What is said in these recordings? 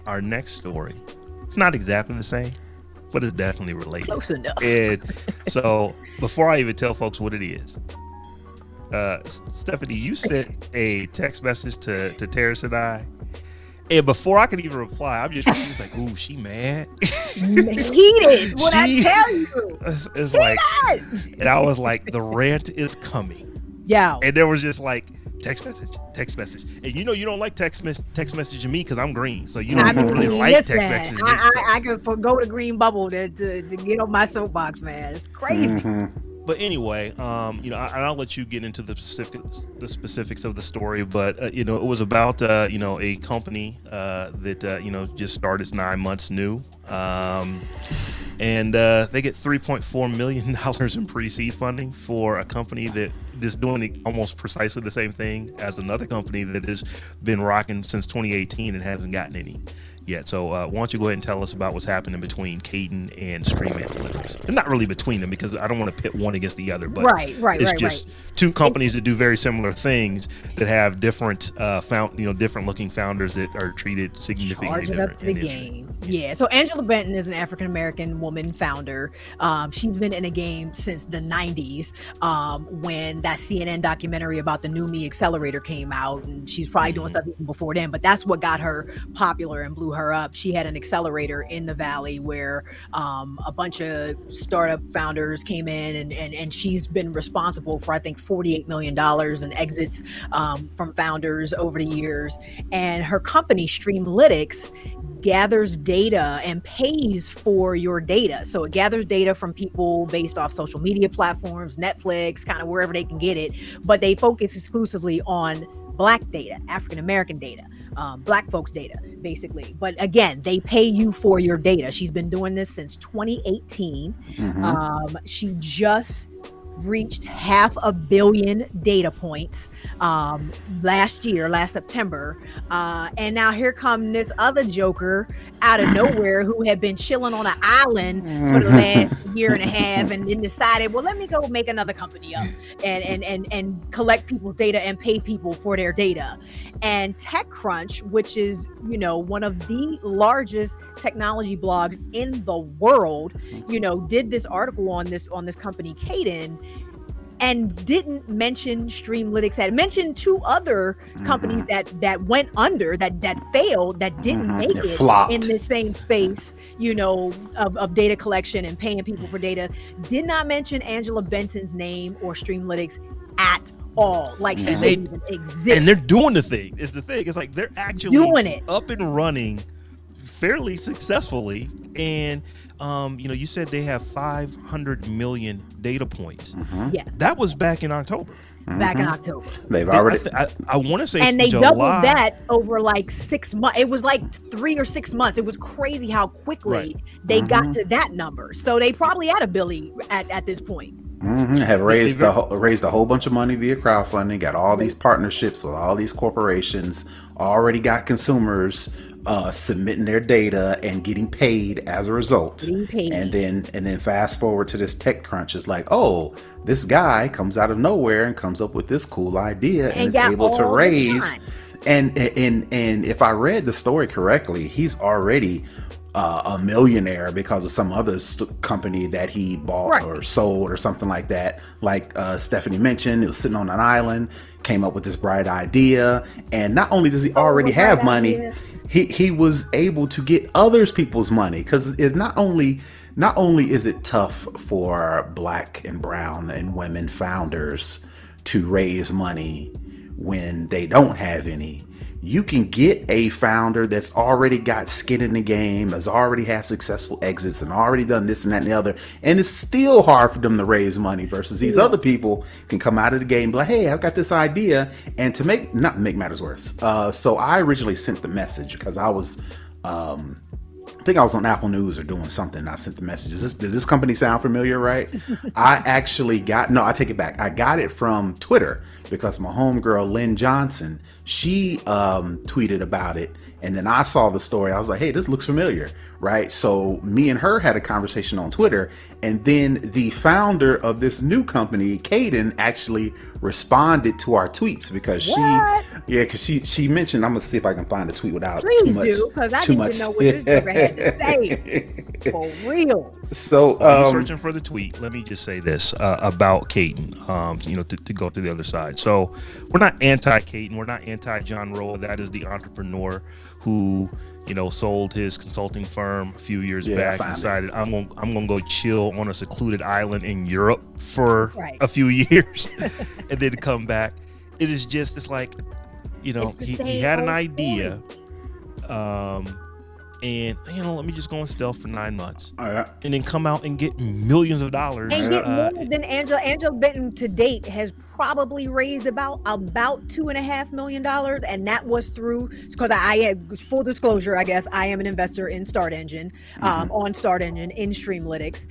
our next story, it's not exactly the same, but it's definitely related. Close enough. And so before I even tell folks what it is, Stephanie, you sent a text message to Terrance and I. And before I could even reply, I'm just was like, "Ooh, she mad." Heated. What I tell you? It's like, and I was like, "The rant is coming." Yeah. And there was just like text message, and you don't like text messaging me because I'm green, so you don't really like text messaging me. I could forgo the green bubble to get on my soapbox, man. It's crazy. But anyway, I'll let you get into the specifics of the story. But it was about a company that just started, it's 9 months new, and they get $3.4 million in pre-seed funding for a company that is doing almost precisely the same thing as another company that has been rocking since 2018 and hasn't gotten any yet. So why don't you go ahead and tell us about what's happening between Cadence and Stream Analytics? And not really between them, because I don't want to pit one against the other, but it's just two companies that do very similar things that have different different looking founders that are treated significantly different. Up to the game. Yeah. So Angela Benton is an African-American woman founder. She's been in the game since the 90s, when that CNN documentary about the New Me Accelerator came out, and she's probably doing stuff even before then, but that's what got her popular and blew her up. She had an accelerator in the Valley where a bunch of startup founders came in, and she's been responsible for, I think, $48 million in exits from founders over the years. And her company, Streamlytics, gathers data and pays for your data. So it gathers data from people based off social media platforms, Netflix, kind of wherever they can get it, but they focus exclusively on Black data, African-American data, Black folks data, basically. But again, they pay you for your data. She's been doing this since 2018. She just reached 500 million data points last September, and now here come this other joker out of nowhere who had been chilling on an island for the last year and a half, and then decided, well, let me go make another company up and collect people's data and pay people for their data. And TechCrunch, which is one of the largest technology blogs in the world, did this article on this company Cadence, and didn't mention Streamlytics. Had mentioned two other companies that went under, that failed, that didn't make it flopped in the same space, of data collection and paying people for data. Did not mention Angela Benton's name or Streamlytics at all. Like, she didn't even exist. And they're doing the thing. Is the thing. It's like they're actually doing it up and running fairly successfully. And you said they have 500 million data points. Yes, that was back in October. Back in October, they've already. I want to say, and they July. doubled that over like 6 months. It was like 3 or 6 months. It was crazy how quickly they got to that number. So they probably at a billy at this point. Have raised a whole bunch of money via crowdfunding. Got all these partnerships with all these corporations. Already got consumers submitting their data and getting paid as a result. And then fast forward to this TechCrunch. Is like, oh, this guy comes out of nowhere and comes up with this cool idea and is able to raise. And if I read the story correctly, he's already a millionaire because of some other company that he bought or sold or something like that. Like Stephanie mentioned, it was sitting on an island, came up with this bright idea, and not only does he already have money, he was able to get others people's money, because it's not only is it tough for Black and brown and women founders to raise money when they don't have any. You can get a founder that's already got skin in the game, has already had successful exits and already done this and that and the other, and it's still hard for them to raise money, versus these other people can come out of the game and be like, hey, I've got this idea. And to not make matters worse, so I originally sent the message because I was I think I was on Apple News or doing something. I sent the message. Does this company sound familiar, right? I take it back. I got it from Twitter because my homegirl, Lynn Johnson, she tweeted about it And then I saw the story. I was like, hey, this looks familiar, right? So me and her had a conversation on Twitter. And then the founder of this new company, Caden, actually responded to our tweets because she mentioned, I'm going to see if I can find a tweet without Please too much. do, because I need to know what this joker had to say. For real. So, you're searching for the tweet. Let me just say this about Caden, to go to the other side. So we're not anti-Caden. We're not anti-John Roa. That is the entrepreneur who, sold his consulting firm a few years back and decided I'm gonna go chill on a secluded island in Europe for a few years and then come back. It's like, he had an idea. And let me just go on stealth for 9 months, and then come out and get millions of dollars. And get more than Angela Benton to date has probably raised about $2.5 million, and that was through, because I had full disclosure, I guess I am an investor in Start Engine, on Start Engine in Streamlytics,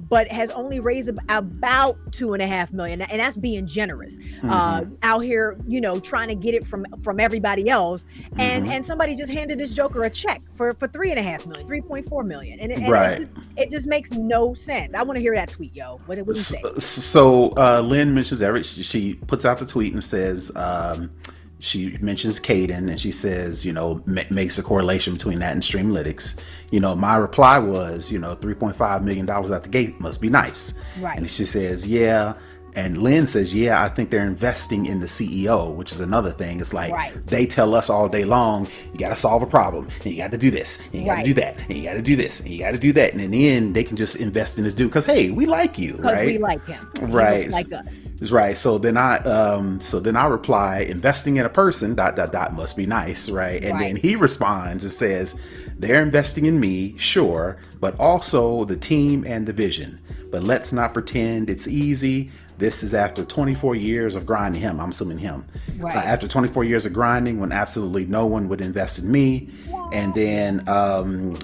but has only raised about $2.5 million, and that's being generous. Out here, trying to get it from everybody else, and somebody just handed this joker a check for $3.5 million, $3.4 million, and it just makes no sense. I want to hear that tweet, yo. What do you say? So Lynn mentions she puts out the tweet and says, she mentions Caden, and she says, makes a correlation between that and Streamlytics. My reply was, $3.5 million out the gate must be nice. Right. And she says, yeah. And Lynn says, yeah, I think they're investing in the CEO, which is another thing. It's like they tell us all day long, you got to solve a problem, and you got to do this, and you got to do that, and you got to do this, and you got to do that. And in the end, they can just invest in this dude because, hey, we like you, because we like him, right? He looks like us, right? So then I reply, investing in a person ... must be nice, right? And then he responds and says, they're investing in me, sure, but also the team and the vision. But let's not pretend it's easy. This is after 24 years of grinding him. I'm assuming him. Right. After 24 years of grinding, when absolutely no one would invest in me. And then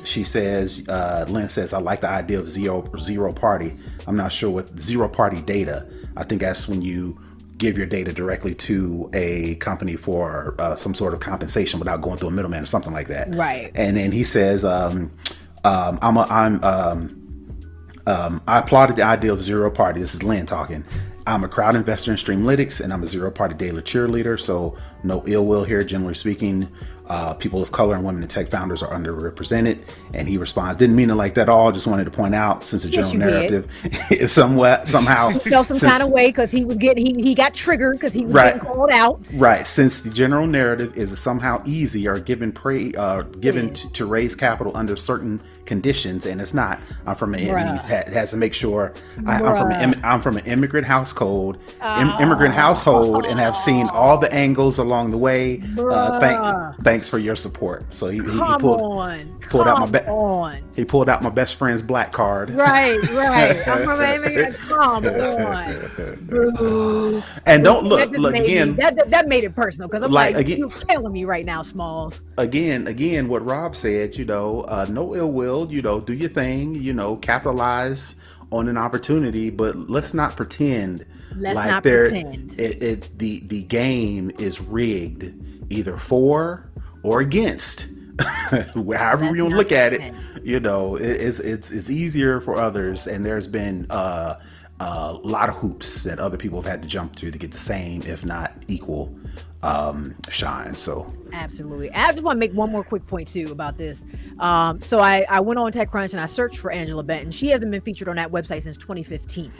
she says, Lynn says, I like the idea of zero party. I'm not sure what zero party data. I think that's when you give your data directly to a company for some sort of compensation without going through a middleman or something like that. Right. And then he says, I applauded the idea of zero party. This is Lynn talking. I'm a crowd investor in Streamlytics, and I'm a zero party daily cheerleader. So no ill will here. Generally speaking, people of color and women in tech founders are underrepresented. And he responds, didn't mean it like that at all. Just wanted to point out, since the general narrative is somehow he felt some kind of way because he got triggered because he was getting called out. Right. Since the general narrative is somehow easy or given to raise capital under certain conditions, and it's not. I'm from he has to make sure I'm from an immigrant household, and have seen all the angles along the way. Thanks for your support. So he pulled out my best friend's black card. Right. I'm from an immigrant. Come on. And don't look again. That made it personal because I'm like again, you're killing me right now, Smalls. Again, what Rob said, no ill will, do your thing, capitalize on an opportunity, but let's not pretend the game is rigged either for or against. However you want to look at it, it's easier for others, and there's been a lot of hoops that other people have had to jump through to get the same, if not equal, shine. So absolutely. I just want to make one more quick point too about this. So I went on TechCrunch and I searched for Angela Benton. She hasn't been featured on that website since 2015.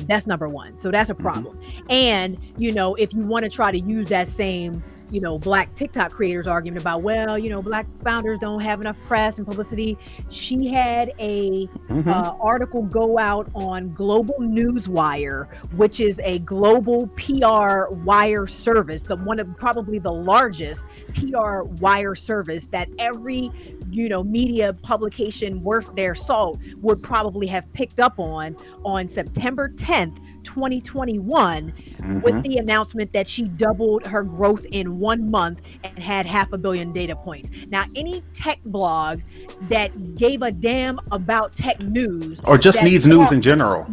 That's number one. So that's a problem. And if you want to try to use that same black TikTok creators argument about, black founders don't have enough press and publicity. She had a article go out on Global Newswire, which is a global PR wire service, one of probably the largest PR wire service that every media publication worth their salt would probably have picked up on September 10th, 2021, with the announcement that she doubled her growth in 1 month and had 500 million data points. Now, any tech blog that gave a damn about tech news or just needs news in general,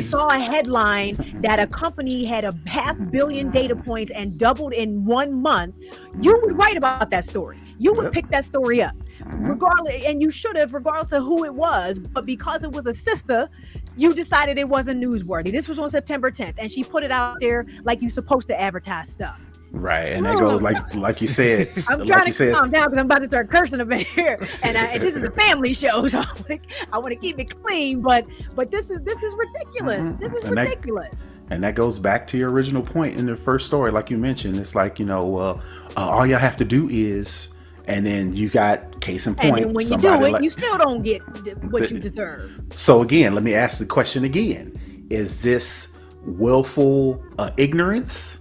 saw a headline that a company had 500 million data points and doubled in 1 month, you would write about that story. you would Yep. pick that story up, regardless, and you should have, regardless of who it was. But because it was a sister, you decided it wasn't newsworthy. This was on September 10th, and she put it out there like you're supposed to advertise stuff. Right, and that goes like you said. I'm like trying you to said, calm down because I'm about to start cursing a bit here, and this is a family show, so I want to keep it clean. But this is ridiculous. This is ridiculous. And that goes back to your original point in the first story, like you mentioned. It's like, all y'all have to do is, and then you got case in point. And then when you do it, you still don't get what you deserve. So again, let me ask the question again: is this willful ignorance?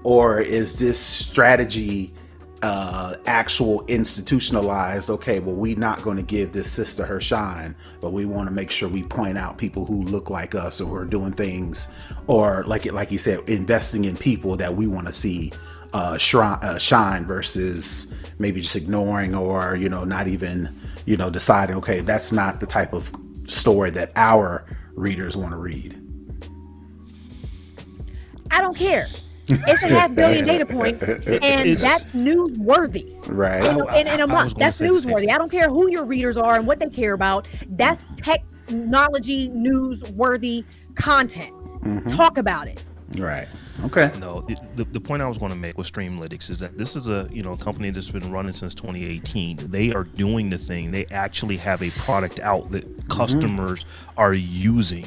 Or is this strategy actual institutionalized? Okay, well, we're not going to give this sister her shine, but we want to make sure we point out people who look like us or who are doing things, or like you said, investing in people that we want to see shine versus maybe just ignoring or not even deciding. Okay, that's not the type of story that our readers want to read. I don't care. It's a 500 million data points, and that's newsworthy. Right. In a month, that's newsworthy. I don't care who your readers are and what they care about. That's technology newsworthy content. Talk about it. Right. Okay. No, the point I was going to make with Streamlytics is that this is a company that's been running since 2018. They are doing the thing. They actually have a product out that customers are using,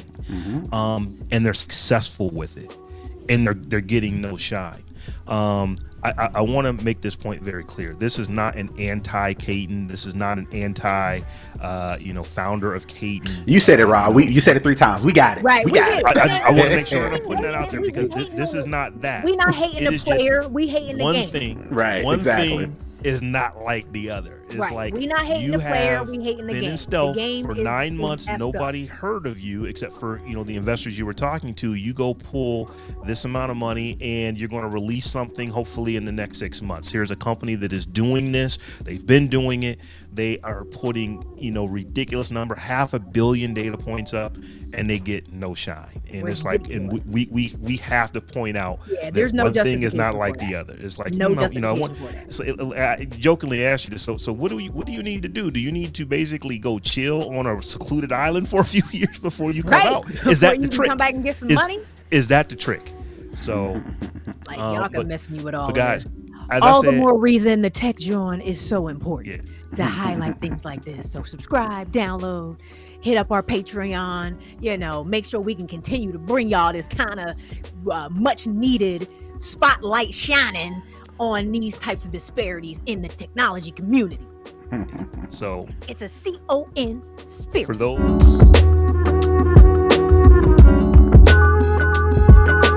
and they're successful with it. And they're getting no shine. I want to make this point very clear. This is not an anti-Caton. This is not an founder of Caton. You said it, Rob. You said it 3 times. We got it. Right. We got it. I want to make sure I'm putting that out there because this is not that. We're not hating the player. We hating the game. One thing. Right. One exactly. thing is not like the other. It's like we're not hating the player. We hating the game. Been in stealth the for 9 months. Nobody heard of you except for the investors you were talking to. You go pull this amount of money and you're going to release something hopefully in the next 6 months. Here's a company that is doing this. They've been doing it. They are putting ridiculous number, 500 million data points up, and they get no shine. And it's like, and we have to point out there's no one thing is not like the other. It's like I jokingly asked you this. So what do you need to do? Do you need to basically go chill on a secluded island for a few years before you come out? Is that the trick? Come back and get some money? Is that the trick? So y'all can miss me with all of guys, this. as all I said, the more reason the tech John is so important to highlight things like this. So subscribe, download, hit up our Patreon, make sure we can continue to bring y'all this kind of much needed spotlight shining on these types of disparities in the technology community. So it's a C-O-N-spiracy. For those